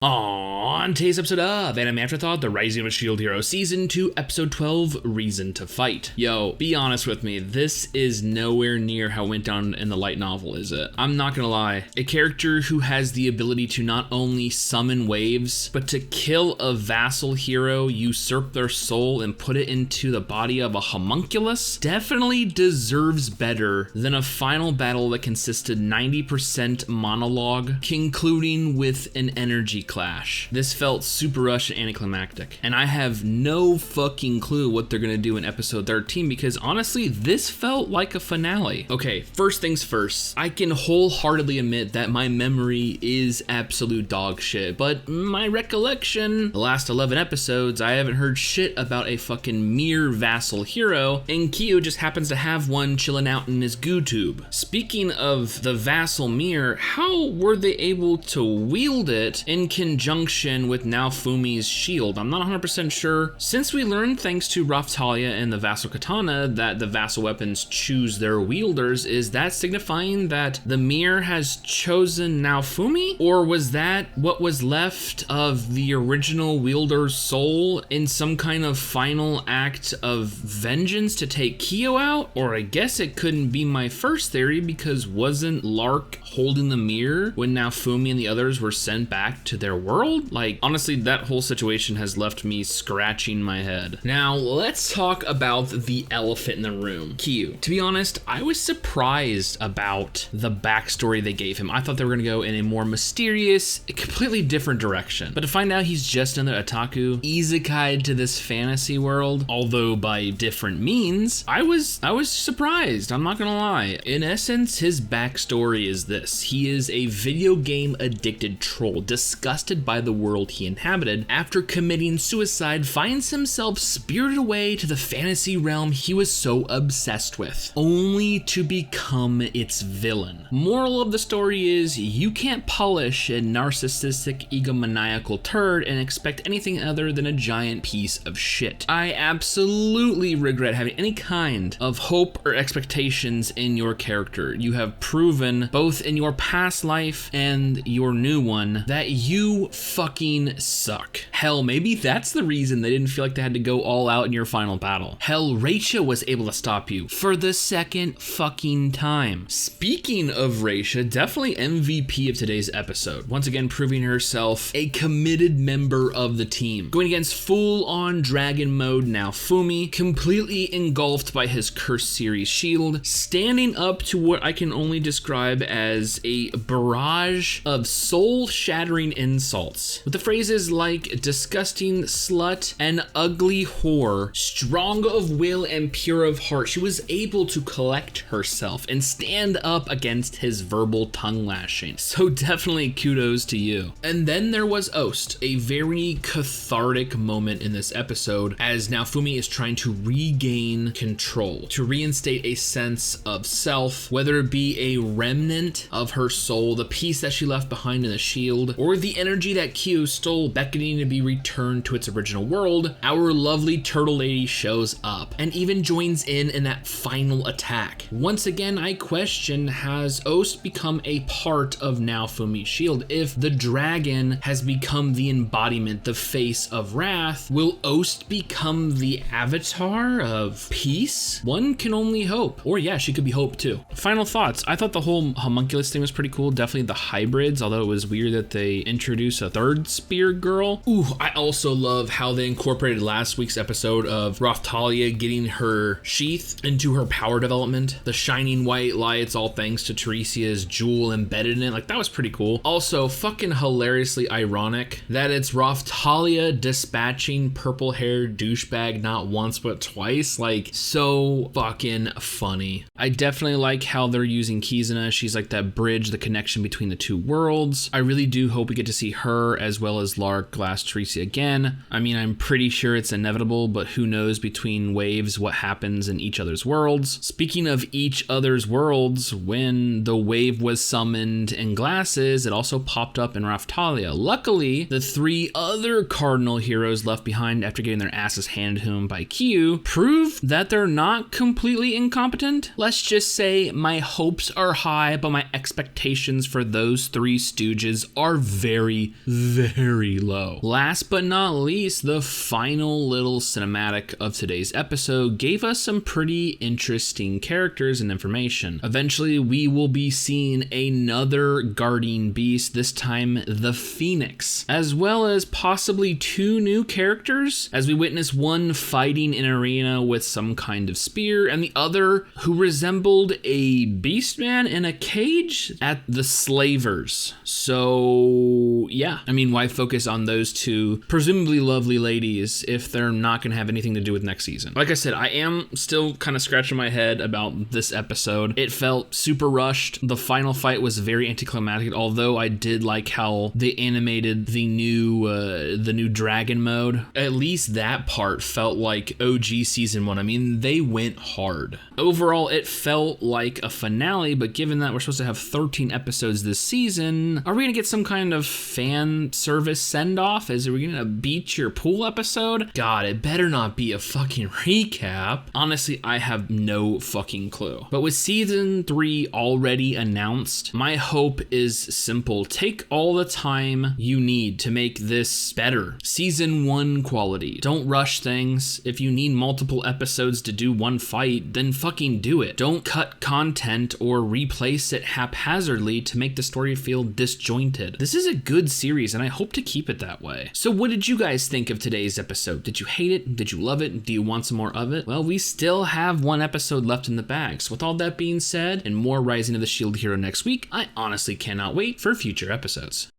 On today's episode of Anime Afterthought, The Rising of a Shield Hero Season 2, Episode 12, Reason to Fight. Yo, be honest with me, this is nowhere near how it went down in the light novel, is it? I'm not gonna lie. A character who has the ability to not only summon waves, but to kill a vassal hero, usurp their soul, and put it into the body of a homunculus definitely deserves better than a final battle that consisted 90% monologue, concluding with an energy clash. This felt super rushed and anticlimactic, and I have no fucking clue what they're gonna do in episode 13 because honestly, this felt like a finale. Okay, first things first, I can wholeheartedly admit that my memory is absolute dog shit, but my recollection, the last 11 episodes, I haven't heard shit about a fucking mere vassal hero, and Kyo just happens to have one chilling out in his goo tube. Speaking of the vassal mirror, how were they able to wield it in conjunction with Naofumi's shield? I'm not 100% sure. Since we learned, thanks to Raphtalia and the vassal katana, that the vassal weapons choose their wielders, is that signifying that the mirror has chosen Naofumi? Or was that what was left of the original wielder's soul in some kind of final act of vengeance to take Kyo out? Or I guess it couldn't be my first theory, because wasn't Lark holding the mirror when Naofumi and the others were sent back to their world? Like, honestly, that whole situation has left me scratching my head. Now, let's talk about the elephant in the room, Kyo. To be honest, I was surprised about the backstory they gave him. I thought they were gonna go in a more mysterious, completely different direction. But to find out he's just another otaku, isekai'd to this fantasy world, although by different means, I was surprised, I'm not gonna lie. In essence, his backstory is this. He is a video game addicted troll, disgusted by the world he inhabited. After committing suicide, finds himself spirited away to the fantasy realm he was so obsessed with, only to become its villain. Moral of the story is, you can't polish a narcissistic, egomaniacal turd and expect anything other than a giant piece of shit. I absolutely regret having any kind of hope or expectations in your character. You have proven, both in your past life and your new one, that you fucking suck. Hell, maybe that's the reason they didn't feel like they had to go all out in your final battle. Hell, Raisha was able to stop you for the second fucking time. Speaking of Raisha, definitely MVP of today's episode. Once again, proving herself a committed member of the team. Going against full-on dragon mode Naofumi, completely engulfed by his Curse series shield, standing up to what I can only describe as a barrage of soul-shattering insults, with the phrases like disgusting slut and ugly whore. Strong of will and pure of heart, she was able to collect herself and stand up against his verbal tongue lashing. So definitely kudos to you. And then there was Ost, a very cathartic moment in this episode as Naofumi is trying to regain control, to reinstate a sense of self, whether it be a remnant of her soul, the piece that she left behind in the shield, or the energy that Kyo stole, beckoning to be returned to its original world. Our lovely turtle lady shows up and even joins in that final attack. Once again, I question, has Ost become a part of Naofumi's shield? If the dragon has become the embodiment, the face of wrath, will Ost become the avatar of peace? One can only hope. Or yeah, she could be hope too. Final thoughts. I thought the whole homunculus thing was pretty cool. Definitely the hybrids, although it was weird that they introduced a third spear girl. Ooh, I also love how they incorporated last week's episode of Raphtalia getting her sheath into her power development. The shining white lights, all thanks to Teresia's jewel embedded in it. Like, that was pretty cool. Also, fucking hilariously ironic that it's Raphtalia dispatching purple-haired douchebag not once but twice. Like, so fucking funny. I definitely like how they're using Kizuna. She's like that bridge, the connection between the two worlds. I really do hope we get to see her as well as Lark, Glass, Teresia again. I mean, I'm pretty sure it's inevitable, but who knows between waves what happens in each other's worlds. Speaking of each other's worlds, when the wave was summoned in Glasses, it also popped up in Raphtalia. Luckily, the three other cardinal heroes left behind after getting their asses handed to them by Kyo prove that they're not completely incompetent. Let's just say my hopes are high, but my expectations for those three stooges are very, very very low. Last but not least, the final little cinematic of today's episode gave us some pretty interesting characters and information. Eventually, we will be seeing another guardian beast, this time the Phoenix, as well as possibly 2 new characters, as we witness one fighting in an arena with some kind of spear, and the other who resembled a beastman in a cage at the Slavers. So yeah, I mean, why focus on those 2 presumably lovely ladies if they're not going to have anything to do with next season? Like I said, I am still kind of scratching my head about this episode. It felt super rushed. The final fight was very anticlimactic, although I did like how they animated the new dragon mode. At least that part felt like OG season 1. I mean, they went hard. Overall, it felt like a finale, but given that we're supposed to have 13 episodes this season, are we gonna get some kind of fan service send-off? Are we gonna beat your pool episode? God, it better not be a fucking recap. Honestly, I have no fucking clue. But with season 3 already announced, my hope is simple. Take all the time you need to make this better. Season 1 quality. Don't rush things. If you need multiple episodes to do one fight, then fucking do it. Don't cut content or replace it haphazardly to make the story feel disjointed. This is a good series, and I hope to keep it that way. So what did you guys think of today's episode? Did you hate it? Did you love it? Do you want some more of it? Well, we still have 1 episode left in the bag. So with all that being said, and more Rising of the Shield Hero next week, I honestly cannot wait for future episodes.